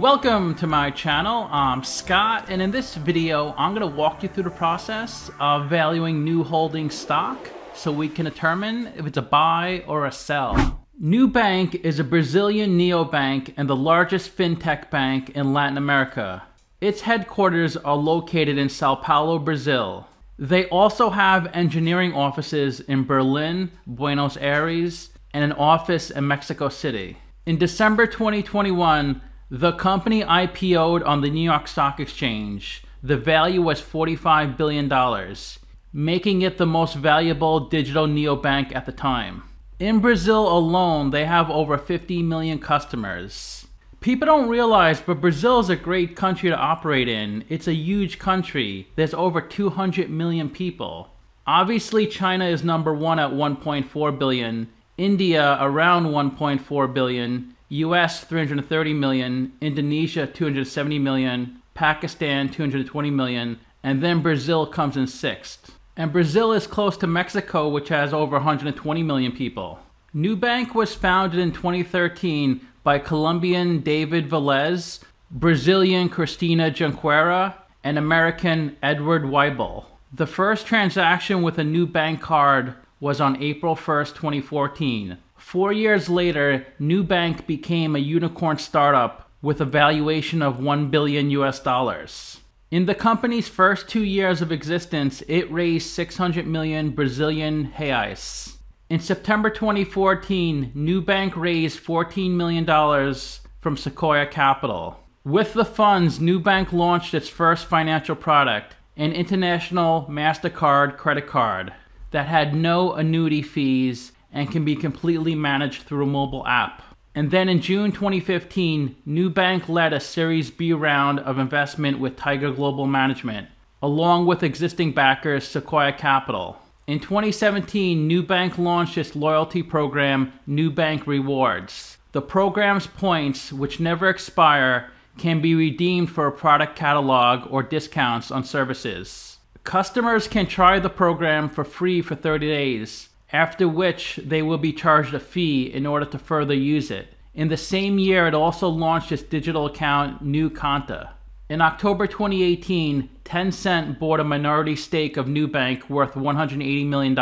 Welcome to my channel. I'm Scott, and in this video I'm going to walk you through the process of valuing new holding stock so we can determine if it's a buy or a sell. Nubank is a Brazilian neobank and the largest fintech bank in Latin America. Its headquarters are located in Sao Paulo, Brazil. They also have engineering offices in Berlin, Buenos Aires, and an office in Mexico City. In December 2021, the company IPO'd on the New York Stock Exchange. The value was $45 billion, making it the most valuable digital neobank at the time. In Brazil alone, they have over 50 million customers. People don't realize, but Brazil is a great country to operate in. It's a huge country. There's over 200 million people. Obviously, China is number one at 1.4 billion, India around 1.4 billion, US 330 million, Indonesia 270 million, Pakistan 220 million, and then Brazil comes in sixth. And Brazil is close to Mexico, which has over 120 million people. Nubank was founded in 2013 by Colombian David Velez, Brazilian Cristina Junqueira, and American Edward Weibel. The first transaction with a Nubank card was on April 1st, 2014. 4 years later, Nubank became a unicorn startup with a valuation of $1 billion US. In the company's first 2 years of existence, it raised 600 million Brazilian reais. In September 2014, Nubank raised $14 million from Sequoia Capital. With the funds, Nubank launched its first financial product, an international MasterCard credit card that had no annuity fees and can be completely managed through a mobile app. And then in June 2015, Nubank led a Series B round of investment with Tiger Global Management, along with existing backers Sequoia Capital. In 2017, Nubank launched its loyalty program, Nubank Rewards. The program's points, which never expire, can be redeemed for a product catalog or discounts on services. Customers can try the program for free for 30 days, after which they will be charged a fee in order to further use it. In the same year, it also launched its digital account, Nu Conta. In October 2018, Tencent bought a minority stake of Nubank worth $180 million.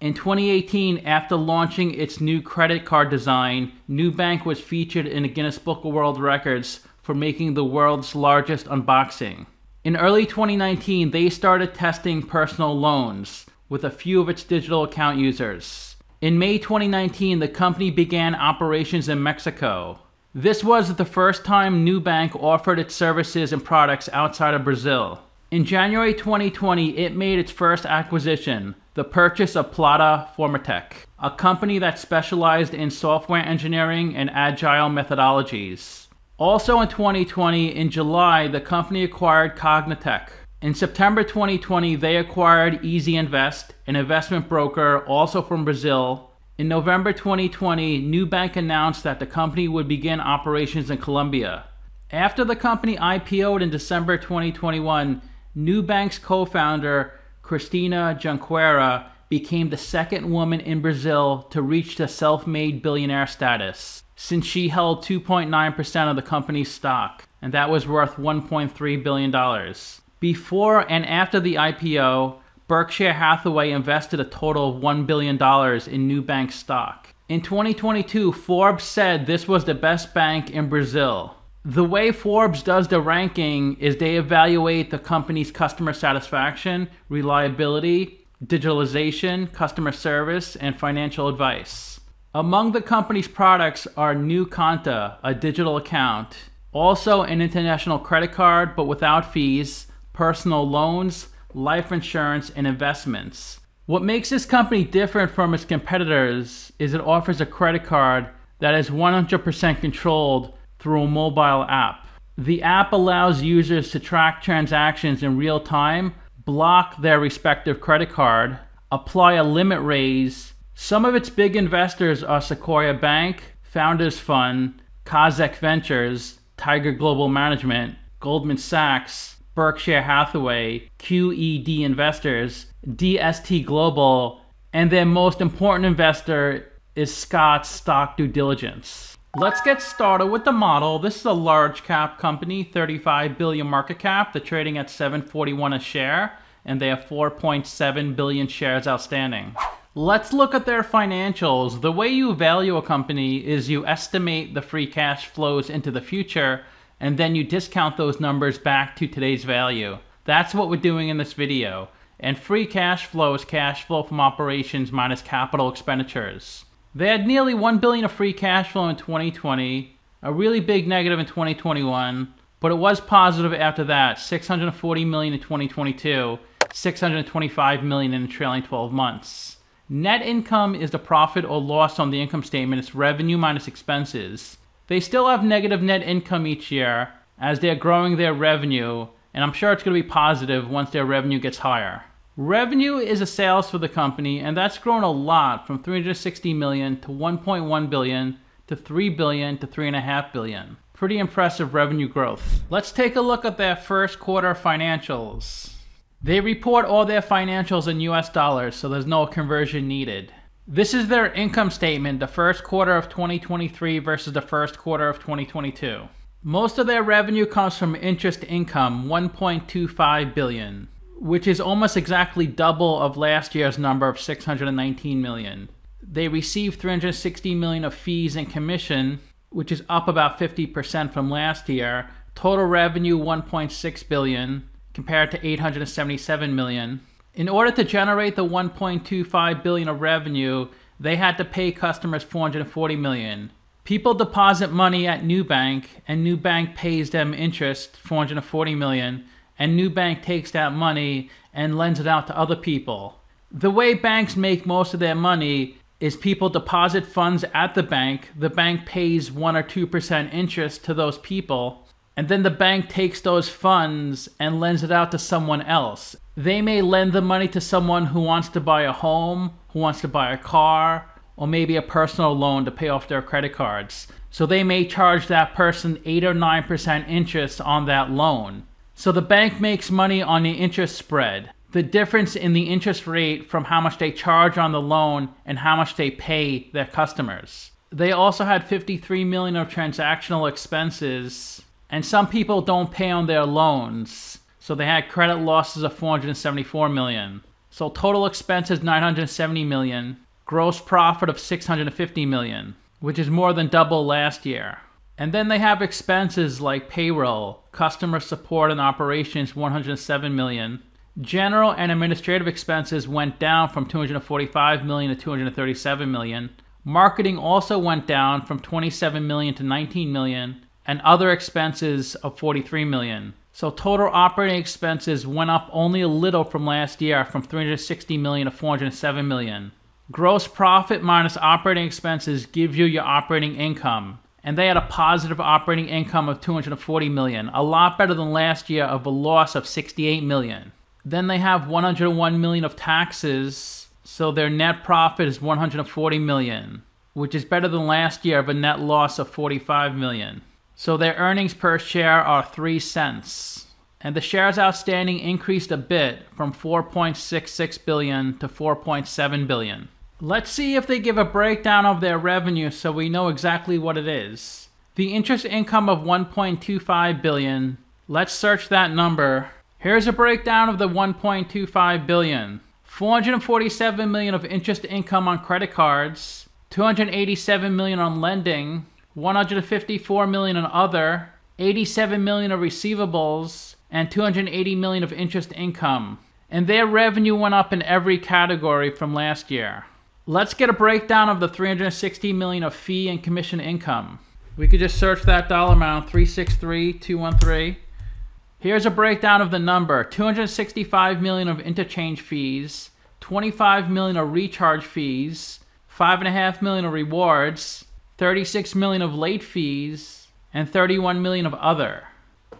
In 2018, after launching its new credit card design, Nubank was featured in the Guinness Book of World Records for making the world's largest unboxing. In early 2019, they started testing personal loans with a few of its digital account users. In May 2019, the company began operations in Mexico. This was the first time Nubank offered its services and products outside of Brazil. In January 2020, it made its first acquisition, the purchase of Plata Formatec, a company that specialized in software engineering and agile methodologies. Also in 2020, in July, the company acquired Cognitec. In September 2020, they acquired Easy Invest, an investment broker also from Brazil. In November 2020, Nubank announced that the company would begin operations in Colombia. After the company IPO'd in December 2021, Nubank's co-founder, Cristina Junqueira, became the second woman in Brazil to reach the self-made billionaire status, since she held 2.9% of the company's stock, and that was worth $1.3 billion. Before and after the IPO, Berkshire Hathaway invested a total of $1 billion in Nubank stock. In 2022, Forbes said this was the best bank in Brazil. The way Forbes does the ranking is they evaluate the company's customer satisfaction, reliability, digitalization, customer service, and financial advice. Among the company's products are Nu Conta, a digital account, also an international credit card but without fees, personal loans, life insurance, and investments. What makes this company different from its competitors is it offers a credit card that is 100% controlled through a mobile app. The app allows users to track transactions in real time, block their respective credit card, apply a limit raise. Some of its big investors are Sequoia Bank, Founders Fund, Kazakh Ventures, Tiger Global Management, Goldman Sachs, Berkshire Hathaway, QED Investors, DST Global, and their most important investor is Scott's Stock Due Diligence. Let's get started with the model. This is a large cap company, 35 billion market cap. They're trading at $7.41 a share, and they have 4.7 billion shares outstanding. Let's look at their financials. The way you value a company is you estimate the free cash flows into the future, and then you discount those numbers back to today's value. That's what we're doing in this video. And free cash flow is cash flow from operations minus capital expenditures. They had nearly $1 billion of free cash flow in 2020, a really big negative in 2021, but it was positive after that, $640 million in 2022, $625 million in the trailing 12 months. Net income is the profit or loss on the income statement. It's revenue minus expenses. They still have negative net income each year as they're growing their revenue, and I'm sure it's going to be positive once their revenue gets higher. Revenue is the sales for the company, and that's grown a lot from $360 million to $1.1 billion to $3 billion to $3.5 billion. Pretty impressive revenue growth. Let's take a look at their first quarter financials. They report all their financials in US dollars, so there's no conversion needed. This is their income statement, the first quarter of 2023 versus the first quarter of 2022. Most of their revenue comes from interest income, $1.25 billion, which is almost exactly double of last year's number of $619 million. They received $360 million of fees and commission, which is up about 50% from last year. Total revenue, $1.6 billion. Compared to $877 million. In order to generate the $1.25 billion of revenue, they had to pay customers $440 million. People deposit money at Nubank, and Nubank pays them interest, $440 million, and Nubank takes that money and lends it out to other people. The way banks make most of their money is people deposit funds at the bank pays 1 or 2% interest to those people, and then the bank takes those funds and lends it out to someone else. They may lend the money to someone who wants to buy a home, who wants to buy a car, or maybe a personal loan to pay off their credit cards. So they may charge that person 8 or 9% interest on that loan. So the bank makes money on the interest spread, the difference in the interest rate from how much they charge on the loan and how much they pay their customers. They also had $53 million of transactional expenses. And some people don't pay on their loans, so they had credit losses of $474 million. So total expenses $970 million, gross profit of $650 million, which is more than double last year. And then they have expenses like payroll, customer support and operations $107 million. General and administrative expenses went down from $245 million to $237 million. Marketing also went down from $27 million to $19 million. And other expenses of $43 million. So total operating expenses went up only a little from last year, from $360 million to $407 million. Gross profit minus operating expenses gives you your operating income. And they had a positive operating income of $240 million, a lot better than last year of a loss of $68 million. Then they have $101 million of taxes, so their net profit is $140 million, which is better than last year of a net loss of $45 million. So their earnings per share are 3 cents. And the shares outstanding increased a bit from 4.66 billion to 4.7 billion. Let's see if they give a breakdown of their revenue so we know exactly what it is. The interest income of 1.25 billion, let's search that number. Here's a breakdown of the 1.25 billion. 447 million of interest income on credit cards, 287 million on lending, 154 million on other, 87 million of receivables, and 280 million of interest income. And their revenue went up in every category from last year. Let's get a breakdown of the 360 million of fee and commission income. We could just search that dollar amount, 363,213. Here's a breakdown of the number, 265 million of interchange fees, 25 million of recharge fees, 5.5 million of rewards, 36 million of late fees, and 31 million of other.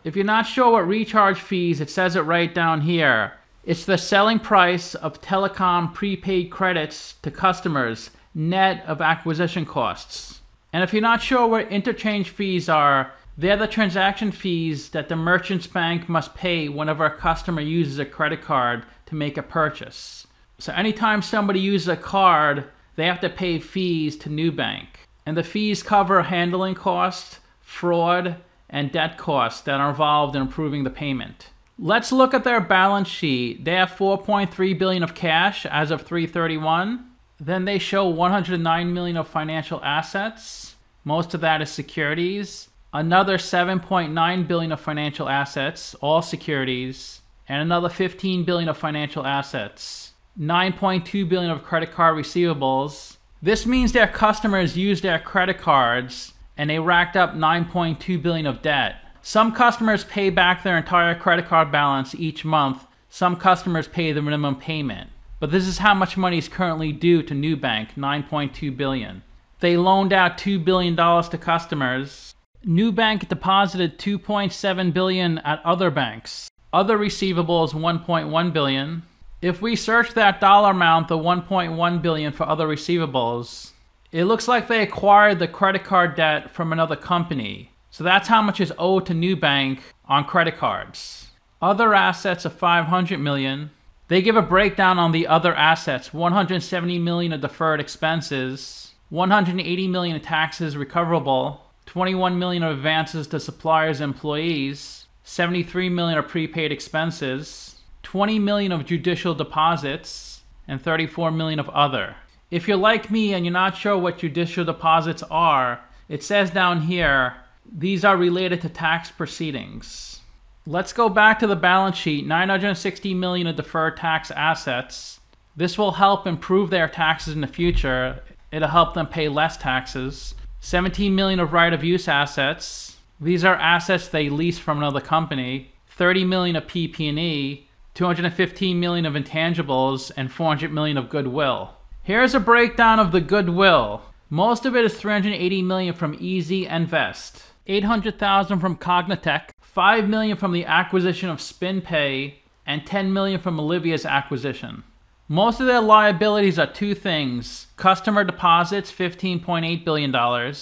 If you're not sure what recharge fees, it says it right down here. It's the selling price of telecom prepaid credits to customers, net of acquisition costs. And if you're not sure what interchange fees are, they're the transaction fees that the merchant's bank must pay whenever a customer uses a credit card to make a purchase. So anytime somebody uses a card, they have to pay fees to Nubank. and the fees cover handling costs, fraud, and debt costs that are involved in approving the payment. Let's look at their balance sheet. They have $4.3 billion of cash as of 3/31. Then they show $109 million of financial assets. Most of that is securities. Another $7.9 billion of financial assets, all securities, and another $15 billion of financial assets. $9.2 billion of credit card receivables. This means their customers use their credit cards and they racked up $9.2 billion of debt. Some customers pay back their entire credit card balance each month. Some customers pay the minimum payment. But this is how much money is currently due to Nubank, $9.2 billion. They loaned out $2 billion to customers. Nubank deposited $2.7 billion at other banks. Other receivables, $1.1 billion. If we search that dollar amount, the $1.1 billion for other receivables, it looks like they acquired the credit card debt from another company. So that's how much is owed to Nubank on credit cards. Other assets of $500 million. They give a breakdown on the other assets. $170 million of deferred expenses, $180 million of taxes recoverable, $21 million of advances to suppliers and employees, $73 million of prepaid expenses, $20 million of judicial deposits, and $34 million of other. If you're like me and you're not sure what judicial deposits are, it says down here, these are related to tax proceedings. Let's go back to the balance sheet. $960 million of deferred tax assets. This will help improve their taxes in the future. It'll help them pay less taxes. $17 million of right-of-use assets. These are assets they lease from another company. $30 million of PP&E. $215 million of intangibles, and $400 million of goodwill. Here's a breakdown of the goodwill. Most of it is $380 million from Easy and Vest, $800,000 from Cognitech, $5 million from the acquisition of SpinPay, and $10 million from Olivia's acquisition. Most of their liabilities are two things. Customer deposits, $15.8 billion.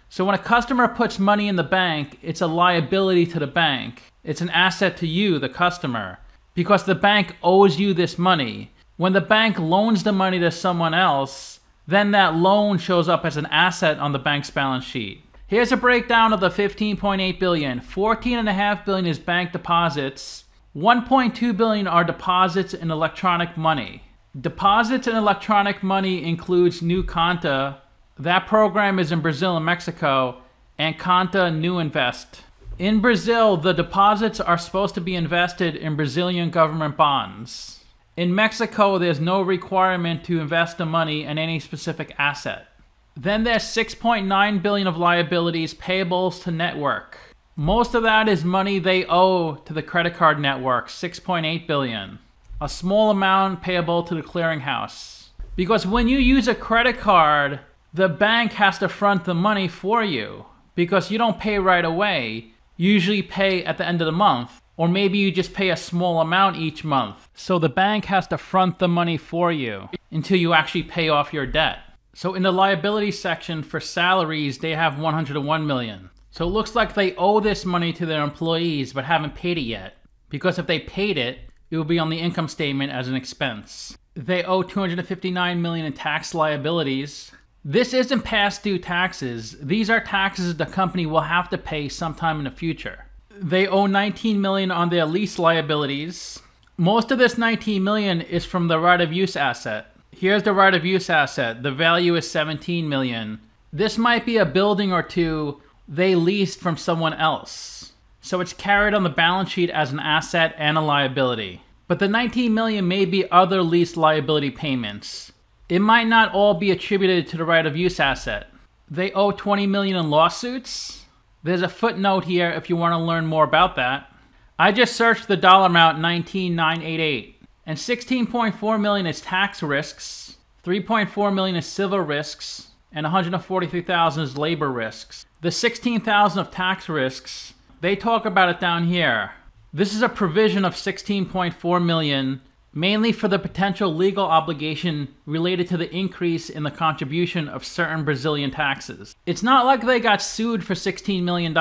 So when a customer puts money in the bank, it's a liability to the bank. It's an asset to you, the customer, because the bank owes you this money. When the bank loans the money to someone else, then that loan shows up as an asset on the bank's balance sheet. Here's a breakdown of the $15.8 billion. $14.5 billion is bank deposits. $1.2 billion are deposits in electronic money. Deposits in electronic money includes New Conta. That program is in Brazil and Mexico, and Conta New Invest. In Brazil, the deposits are supposed to be invested in Brazilian government bonds. In Mexico, there's no requirement to invest the money in any specific asset. Then there's $6.9 billion of liabilities payables to network. Most of that is money they owe to the credit card network, $6.8 billion. A small amount payable to the clearinghouse. Because when you use a credit card, the bank has to front the money for you. Because you don't pay right away. You usually pay at the end of the month. Or maybe you just pay a small amount each month. So the bank has to front the money for you until you actually pay off your debt. So in the liability section for salaries, they have $101 million. So it looks like they owe this money to their employees but haven't paid it yet. Because if they paid it, it will be on the income statement as an expense. They owe $259 million in tax liabilities. This isn't past due taxes. These are taxes the company will have to pay sometime in the future. They owe $19 million on their lease liabilities. Most of this $19 million is from the right-of-use asset. Here's the right-of-use asset. The value is $17 million. This might be a building or two they leased from someone else. So it's carried on the balance sheet as an asset and a liability. But the $19 million may be other lease liability payments. It might not all be attributed to the right-of-use asset. They owe $20 million in lawsuits. There's a footnote here if you want to learn more about that. I just searched the dollar amount, $19,988. And $16.4 million is tax risks, $3.4 million is civil risks, and $143,000 is labor risks. The $16,000 of tax risks, they talk about it down here. This is a provision of $16.4 million, mainly for the potential legal obligation related to the increase in the contribution of certain Brazilian taxes. It's not like they got sued for $16 million.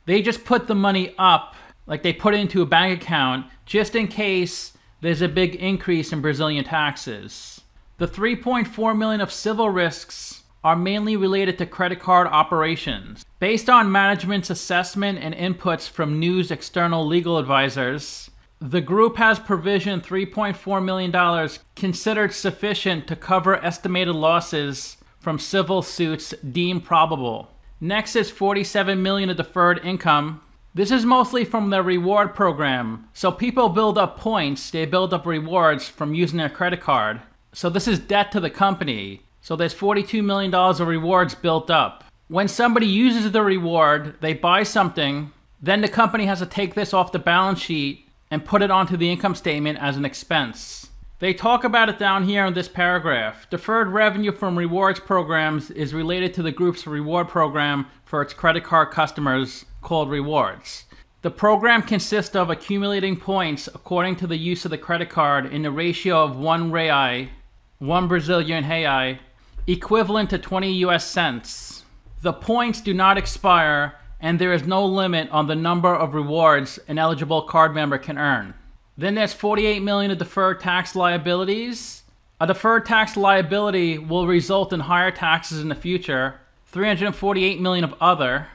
They just put the money up, like they put it into a bank account, just in case there's a big increase in Brazilian taxes. The $3.4 million of civil risks are mainly related to credit card operations. Based on management's assessment and inputs from News external legal advisors, the group has provisioned $3.4 million considered sufficient to cover estimated losses from civil suits deemed probable. Next is $47 million of deferred income. This is mostly from their reward program. So people build up points, they build up rewards from using their credit card. So this is debt to the company. So there's $42 million of rewards built up. When somebody uses the reward, they buy something, then the company has to take this off the balance sheet and put it onto the income statement as an expense. They talk about it down here in this paragraph. Deferred revenue from rewards programs is related to the group's reward program for its credit card customers called rewards. The program consists of accumulating points according to the use of the credit card in the ratio of 1 real, 1 Brazilian real, equivalent to 20 US cents. The points do not expire and there is no limit on the number of rewards an eligible card member can earn. Then there's $48 million of deferred tax liabilities. A deferred tax liability will result in higher taxes in the future. $348 million of other.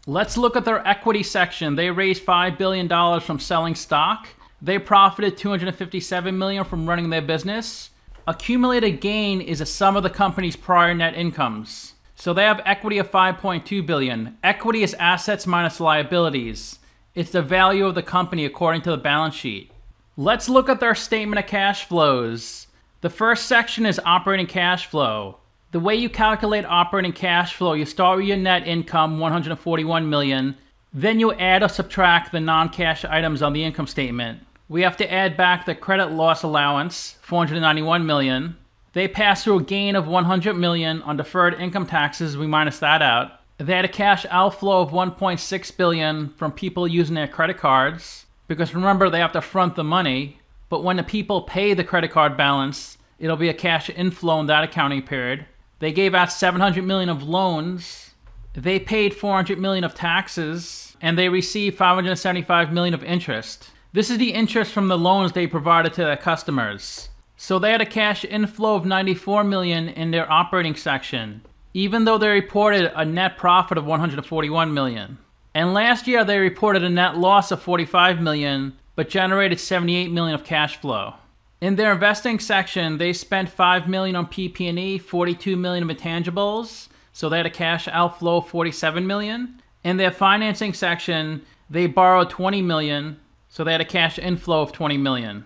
Let's look at their equity section. They raised $5 billion from selling stock. They profited $257 million from running their business. Accumulated gain is a sum of the company's prior net incomes. So they have equity of $5.2 billion. Equity is assets minus liabilities. It's the value of the company according to the balance sheet. Let's look at their statement of cash flows. The first section is operating cash flow. The way you calculate operating cash flow, you start with your net income, $141 million. Then you add or subtract the non-cash items on the income statement. We have to add back the credit loss allowance, $491 million. They pass through a gain of $100 million on deferred income taxes. We minus that out. They had a cash outflow of $1.6 billion from people using their credit cards. Because remember, they have to front the money. But when the people pay the credit card balance, it'll be a cash inflow in that accounting period. They gave out $700 million of loans. They paid $400 million of taxes. And they received $575 million of interest. This is the interest from the loans they provided to their customers. So they had a cash inflow of $94 million in their operating section, even though they reported a net profit of $141 million. And last year they reported a net loss of $45 million, but generated $78 million of cash flow. In their investing section, they spent $5 million on PP&E, $42 million of intangibles, so they had a cash outflow of $47 million. In their financing section, they borrowed $20 million, so they had a cash inflow of $20 million.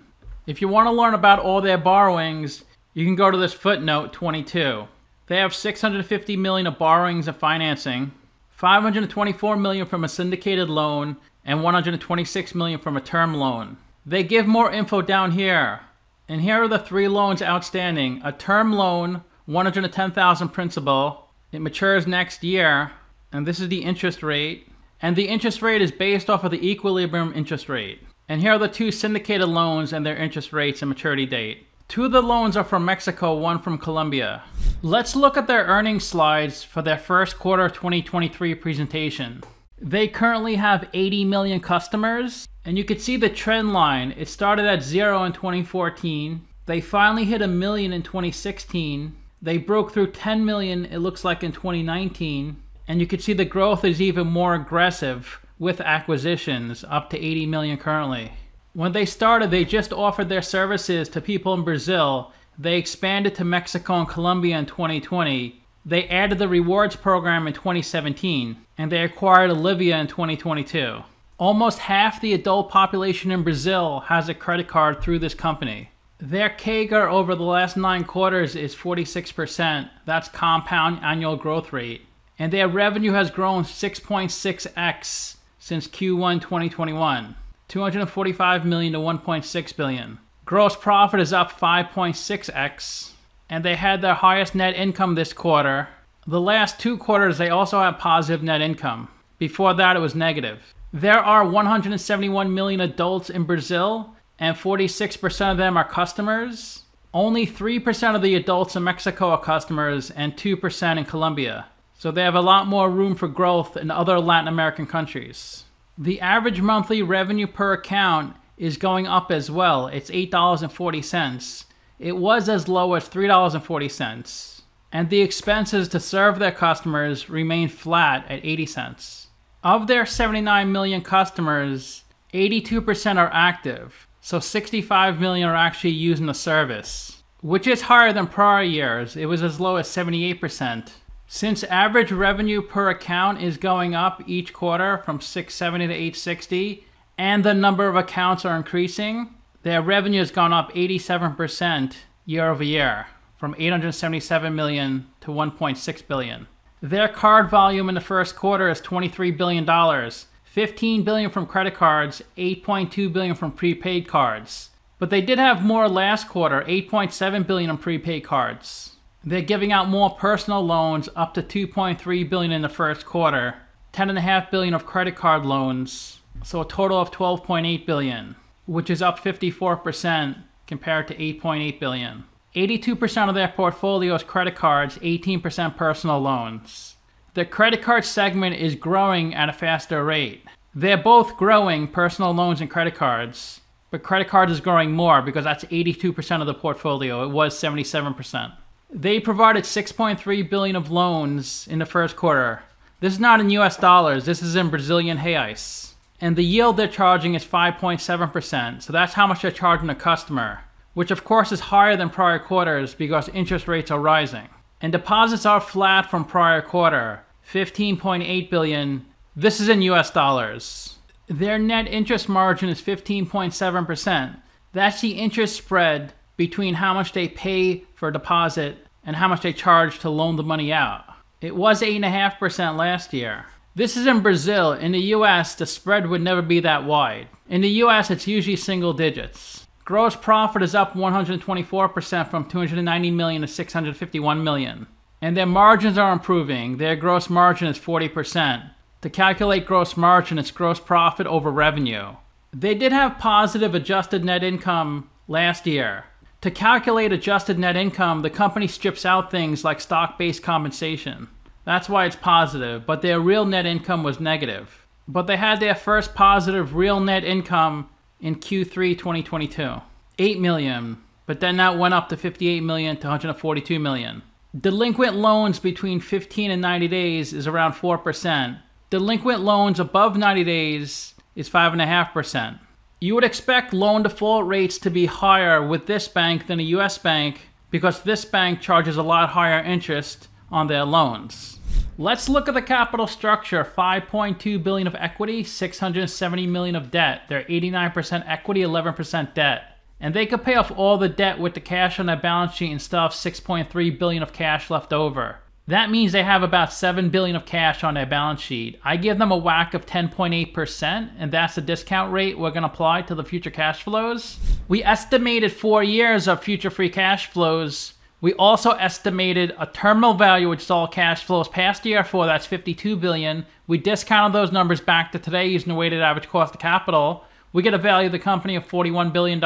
If you want to learn about all their borrowings, you can go to this footnote 22. They have $650 million of borrowings and financing, $524 million from a syndicated loan, and $126 million from a term loan. They give more info down here. And here are the three loans outstanding. A term loan, $110,000 principal. It matures next year, and this is the interest rate. And the interest rate is based off of the equilibrium interest rate. And here are the two syndicated loans and their interest rates and maturity date. Two of the loans are from Mexico, one from Colombia. Let's look at their earnings slides for their first quarter 2023 presentation. They currently have 80 million customers, and you can see the trend line. It started at 0 in 2014. They finally hit 1 million in 2016. They broke through 10 million, it looks like, in 2019. And you can see the growth is even more aggressive with acquisitions, up to 80 million currently. When they started, they just offered their services to people in Brazil. They expanded to Mexico and Colombia in 2020. They added the rewards program in 2017, and they acquired Olivia in 2022. Almost half the adult population in Brazil has a credit card through this company. Their CAGR over the last 9 quarters is 46%. That's compound annual growth rate. And their revenue has grown 6.6x since Q1 2021, $245 million to $1.6 billion. Gross profit is up 5.6x, and they had their highest net income this quarter. The last 2 quarters, they also had positive net income. Before that, it was negative. There are 171 million adults in Brazil, and 46% of them are customers. Only 3% of the adults in Mexico are customers, and 2% in Colombia. So they have a lot more room for growth in other Latin American countries. The average monthly revenue per account is going up as well. It's $8.40. It was as low as $3.40. and the expenses to serve their customers remained flat at 80 cents. Of their 79 million customers, 82% are active, so 65 million are actually using the service, which is higher than prior years. It was as low as 78%. Since average revenue per account is going up each quarter from 670 to 860, and the number of accounts are increasing, their revenue has gone up 87% year over year, from 877 million to 1.6 billion. Their card volume in the first quarter is $23 billion, $15 billion from credit cards, $8.2 billion from prepaid cards. But they did have more last quarter, $8.7 billion in prepaid cards. They're giving out more personal loans, up to $2.3 billion in the first quarter, $10.5 billion of credit card loans, so a total of $12.8 billion, which is up 54% compared to $8.8 billion. 82% of their portfolio is credit cards, 18% personal loans. The credit card segment is growing at a faster rate. They're both growing, personal loans and credit cards, but credit cards is growing more because that's 82% of the portfolio. It was 77%. They provided $6.3 billion of loans in the first quarter. This is not in US dollars, this is in Brazilian reais. And the yield they're charging is 5.7%, so that's how much they're charging a customer, which of course is higher than prior quarters because interest rates are rising. And deposits are flat from prior quarter, $15.8 billion. This is in US dollars. Their net interest margin is 15.7%. That's the interest spread between how much they pay for a deposit and how much they charge to loan the money out. It was 8.5% last year. This is in Brazil. In the US, the spread would never be that wide. In the US, it's usually single digits. Gross profit is up 124% from 290 million to 651 million. And their margins are improving. Their gross margin is 40%. To calculate gross margin, it's gross profit over revenue. They did have positive adjusted net income last year. To calculate adjusted net income, the company strips out things like stock-based compensation. That's why it's positive, but their real net income was negative. But they had their first positive real net income in Q3 2022. 8 million, but then that went up to 58 million to 142 million. Delinquent loans between 15 and 90 days is around 4%. Delinquent loans above 90 days is 5.5%. You would expect loan default rates to be higher with this bank than a US bank because this bank charges a lot higher interest on their loans. Let's look at the capital structure. 5.2 billion of equity, 670 million of debt. They're 89% equity, 11% debt. And they could pay off all the debt with the cash on their balance sheet and still have 6.3 billion of cash left over. That means they have about 7 billion of cash on their balance sheet. I give them a WACC of 10.8%, and that's the discount rate we're going to apply to the future cash flows. We estimated 4 years of future free cash flows. We also estimated a terminal value, which is all cash flows past year 4, that's 52 billion. We discounted those numbers back to today using the weighted average cost of capital. We get a value of the company of $41 billion.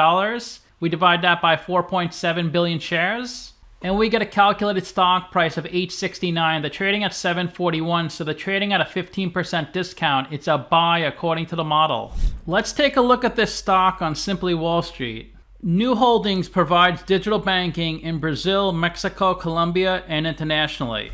We divide that by 4.7 billion shares. And we get a calculated stock price of $8.69. They're trading at $7.41, so they're trading at a 15% discount. It's a buy according to the model. Let's take a look at this stock on Simply Wall Street. New Holdings provides digital banking in Brazil, Mexico, Colombia, and internationally.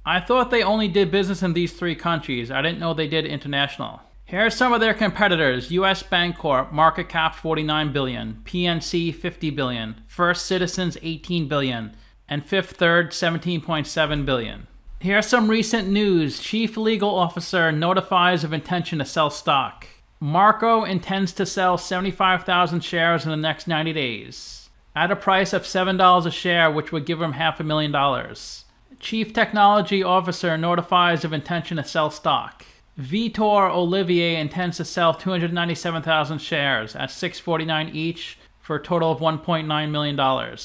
I thought they only did business in these 3 countries. I didn't know they did international. Here are some of their competitors. US Bancorp, market cap 49 billion, PNC 50 billion, First Citizens 18 billion, and Fifth Third 17.7 billion. Here's some recent news. Chief Legal Officer notifies of intention to sell stock. Marco intends to sell 75,000 shares in the next 90 days at a price of $7 a share, which would give him $500,000. Chief Technology Officer notifies of intention to sell stock. Vitor Olivier intends to sell 297,000 shares at $6.49 each for a total of $1.9 million.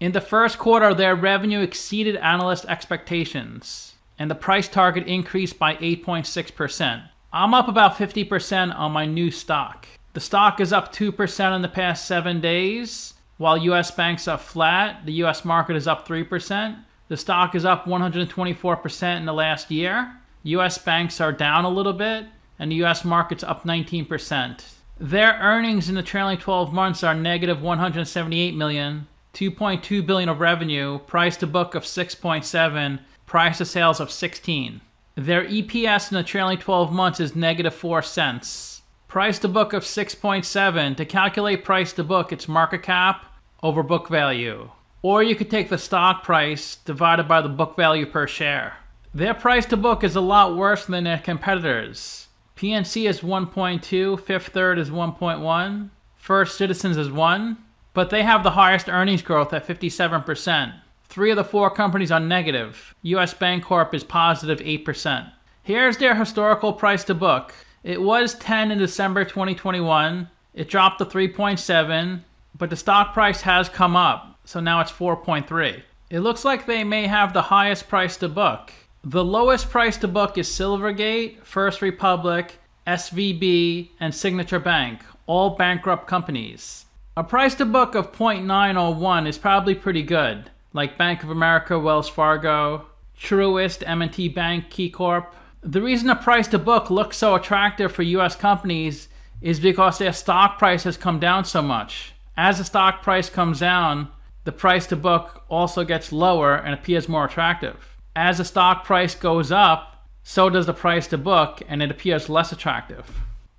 In the first quarter, their revenue exceeded analyst expectations, and the price target increased by 8.6%. I'm up about 50% on my new stock. The stock is up 2% in the past 7 days, while US banks are flat. The US market is up 3%. The stock is up 124% in the last year. US banks are down a little bit, and the US market's up 19%. Their earnings in the trailing 12 months are negative 178 million $2.2 billion of revenue, price to book of 6.7, price to sales of 16. Their EPS in the trailing 12 months is negative 4 cents. Price to book of 6.7. To calculate price to book, it's market cap over book value. Or you could take the stock price divided by the book value per share. Their price to book is a lot worse than their competitors. PNC is 1.2, Fifth Third is 1.1, First Citizens is 1, but they have the highest earnings growth at 57%. 3 of the 4 companies are negative. US Bancorp is positive 8%. Here's their historical price to book. It was 10 in December 2021. It dropped to 3.7, but the stock price has come up, so now it's 4.3. It looks like they may have the highest price to book. The lowest price to book is Silvergate, First Republic, SVB, and Signature Bank, all bankrupt companies. A price to book of 0.901 is probably pretty good, like Bank of America, Wells Fargo, Truist, M&T Bank, KeyCorp. The reason the price to book looks so attractive for US companies is because their stock price has come down so much. As the stock price comes down, the price to book also gets lower and appears more attractive. As the stock price goes up, so does the price to book, and it appears less attractive.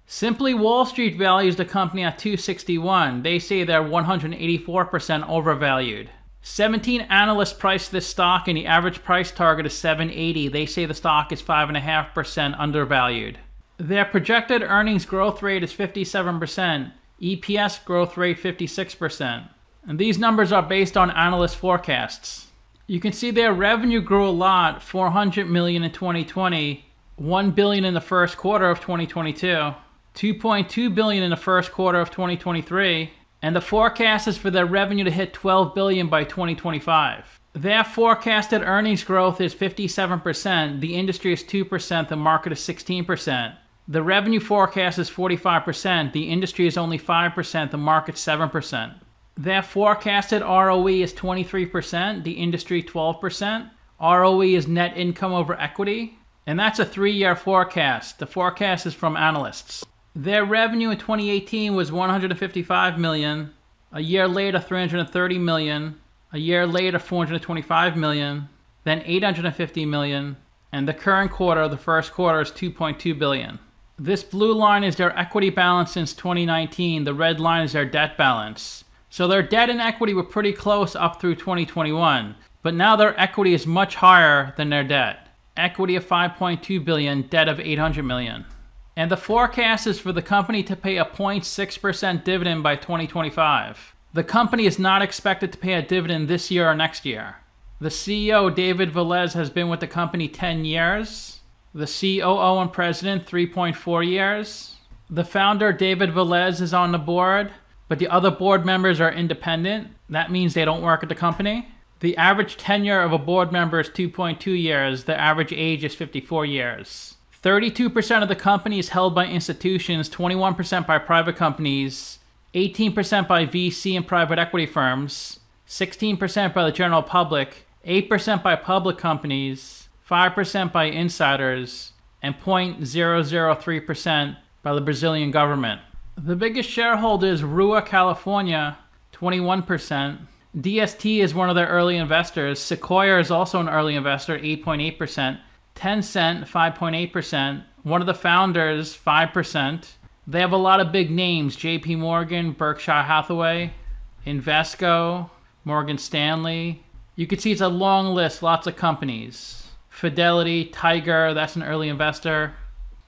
Simply Wall Street values the company at $261. They say they're 184% overvalued. 17 analysts price this stock, and the average price target is $780. They say the stock is 5.5% undervalued. Their projected earnings growth rate is 57%, EPS growth rate 56%. And these numbers are based on analyst forecasts. You can see their revenue grew a lot, $400 million in 2020, $1 billion in the first quarter of 2022, $2.2 billion in the first quarter of 2023, and the forecast is for their revenue to hit $12 billion by 2025. Their forecasted earnings growth is 57%, the industry is 2%, the market is 16%. The revenue forecast is 45%, the industry is only 5%, the market 7%. Their forecasted ROE is 23%, the industry 12%. ROE is net income over equity, and that's a 3-year forecast. The forecast is from analysts. Their revenue in 2018 was $155 million, a year later $330 million, a year later $425 million, then $850 million, and the current quarter, the first quarter, is $2.2 billion. This blue line is their equity balance since 2019, the red line is their debt balance. So their debt and equity were pretty close up through 2021, but now their equity is much higher than their debt. Equity of $5.2 billion, debt of $800 million. And the forecast is for the company to pay a 0.6% dividend by 2025. The company is not expected to pay a dividend this year or next year. The CEO, David Velez, has been with the company 10 years. The COO and president, 3.4 years. The founder, David Velez, is on the board, but the other board members are independent. That means they don't work at the company. The average tenure of a board member is 2.2 years. The average age is 54 years. 32% of the company is held by institutions, 21% by private companies, 18% by VC and private equity firms, 16% by the general public, 8% by public companies, 5% by insiders, and 0.003% by the Brazilian government. The biggest shareholder is Rua, California, 21%. DST is one of their early investors. Sequoia is also an early investor, 8.8%. Tencent, 5.8%. One of the founders, 5%. They have a lot of big names: JP Morgan, Berkshire Hathaway, Invesco, Morgan Stanley. You can see it's a long list, lots of companies. Fidelity, Tiger, that's an early investor.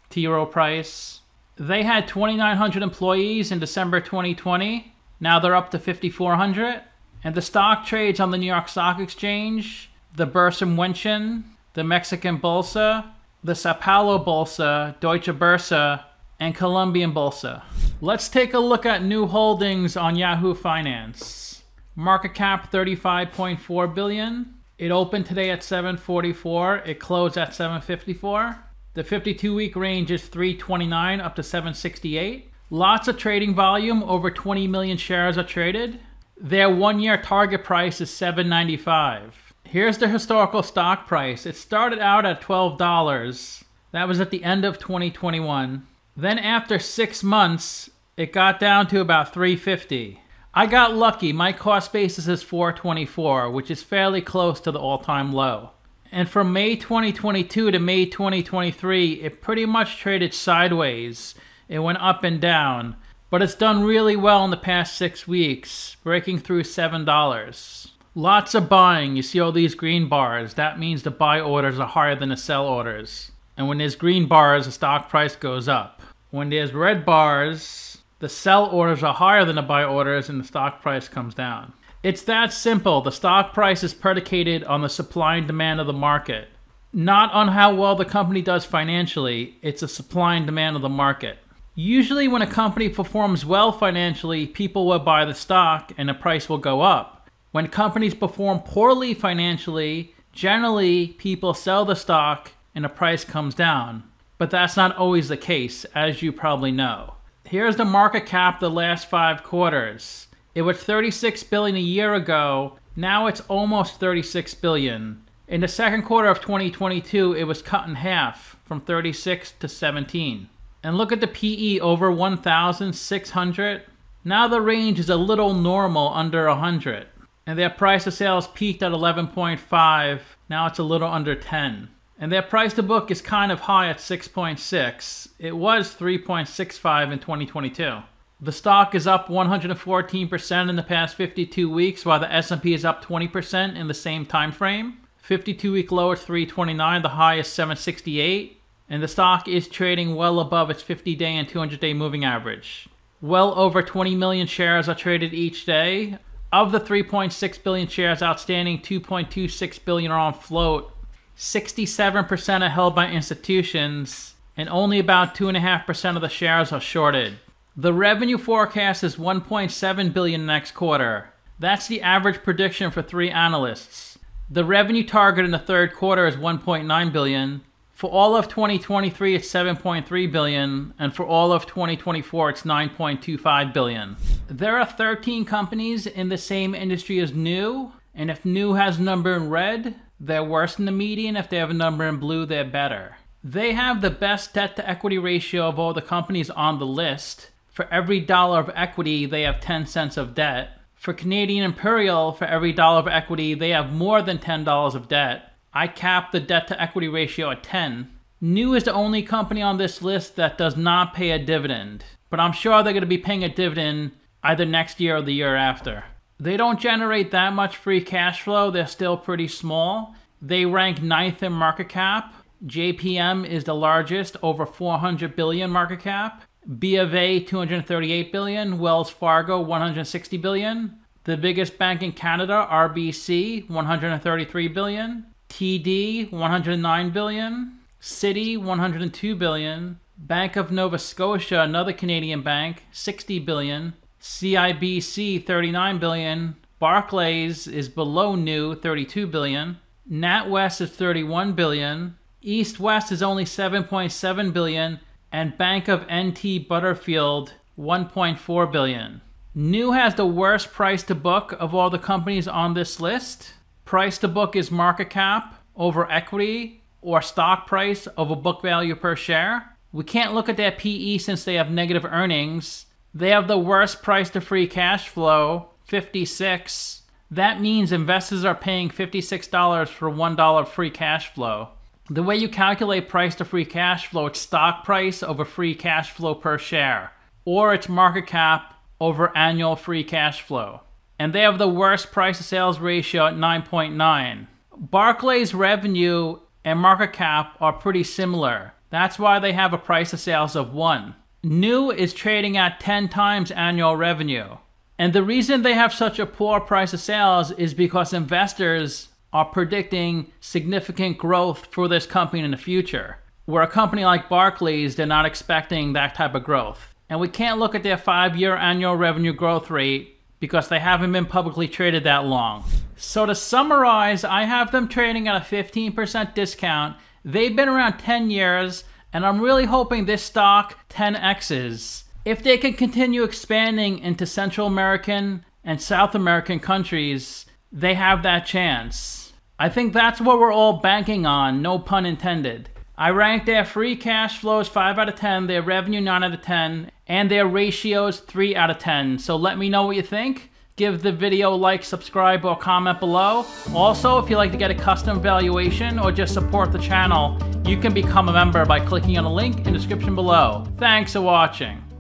T. Rowe Price. They had 2,900 employees in December 2020. Now they're up to 5,400. And the stock trades on the New York Stock Exchange, the Bursa München, the Mexican Bolsa, the Sao Paulo Bolsa, Deutsche Börse, and Colombian Bolsa. Let's take a look at new holdings on Yahoo Finance. Market cap $35.4 billion. It opened today at $744. It closed at $754. The 52-week range is $329 up to $768. Lots of trading volume. Over 20 million shares are traded. Their 1-year target price is $7.95. Here's the historical stock price. It started out at $12. That was at the end of 2021. Then after 6 months, it got down to about $3.50. I got lucky. My cost basis is 424, which is fairly close to the all-time low. And from May 2022 to May 2023, it pretty much traded sideways. It went up and down, but it's done really well in the past 6 weeks, breaking through $7. Lots of buying. You see all these green bars. That means the buy orders are higher than the sell orders. And when there's green bars, the stock price goes up. When there's red bars, the sell orders are higher than the buy orders and the stock price comes down. It's that simple. The stock price is predicated on the supply and demand of the market, not on how well the company does financially. It's a supply and demand of the market. Usually when a company performs well financially, people will buy the stock and the price will go up. When companies perform poorly financially, generally people sell the stock and the price comes down. But that's not always the case, as you probably know. Here's the market cap the last 5 quarters. It was $36 billion a year ago. Now it's almost $36 billion. In the second quarter of 2022, it was cut in half from 36 to 17. And look at the PE, over 1,600. Now the range is a little normal, under 100. And their price to sales peaked at 11.5. Now it's a little under 10. And their price to book is kind of high at 6.6. It was 3.65 in 2022. The stock is up 114% in the past 52 weeks, while the S&P is up 20% in the same time frame. 52-week low is 329, the high is 768. And the stock is trading well above its 50-day and 200-day moving average. Well over 20 million shares are traded each day. Of the 3.6 billion shares outstanding, 2.26 billion are on float. 67% are held by institutions, and only about 2.5% of the shares are shorted. The revenue forecast is $1.7 billion next quarter. That's the average prediction for 3 analysts. The revenue target in the third quarter is $1.9 billion. For all of 2023, it's $7.3 billion, and for all of 2024, it's $9.25 billion. There are 13 companies in the same industry as New, and if New has a number in red, they're worse than the median. If they have a number in blue, they're better. They have the best debt-to-equity ratio of all the companies on the list. For every dollar of equity, they have 10 cents of debt. For Canadian Imperial, for every dollar of equity, they have more than $10 of debt. I capped the debt-to-equity ratio at 10. New is the only company on this list that does not pay a dividend, but I'm sure they're going to be paying a dividend either next year or the year after. They don't generate that much free cash flow. They're still pretty small. They rank 9th in market cap. JPM is the largest, over 400 billion market cap. B of A, 238 billion. Wells Fargo, 160 billion. The biggest bank in Canada, RBC, 133 billion. TD, 109 billion. Citi, 102 billion. Bank of Nova Scotia, another Canadian bank, 60 billion. CIBC, 39 billion. Barclays is below New, 32 billion. NatWest is 31 billion. East West is only 7.7 billion. And Bank of NT Butterfield, 1.4 billion. New has the worst price to book of all the companies on this list. Price to book is market cap over equity or stock price over book value per share. We can't look at their PE since they have negative earnings. They have the worst price to free cash flow, 56. That means investors are paying $56 for $1 free cash flow. The way you calculate price to free cash flow, it's stock price over free cash flow per share, or it's market cap over annual free cash flow. And they have the worst price to sales ratio at 9.9. Barclays revenue and market cap are pretty similar. That's why they have a price to sales of 1. New is trading at 10 times annual revenue. And the reason they have such a poor price to sales is because investors are predicting significant growth for this company in the future. Where a company like Barclays, they're not expecting that type of growth. And we can't look at their 5-year annual revenue growth rate because they haven't been publicly traded that long. So to summarize, I have them trading at a 15% discount. They've been around 10 years, and I'm really hoping this stock 10x's. If they can continue expanding into Central American and South American countries, they have that chance. I think that's what we're all banking on, no pun intended. I ranked their free cash flows 5 out of 10, their revenue 9 out of 10, and their ratios 3 out of 10. So let me know what you think. Give the video a like, subscribe, or comment below. Also, if you'd like to get a custom valuation or just support the channel, you can become a member by clicking on the link in the description below. Thanks for watching.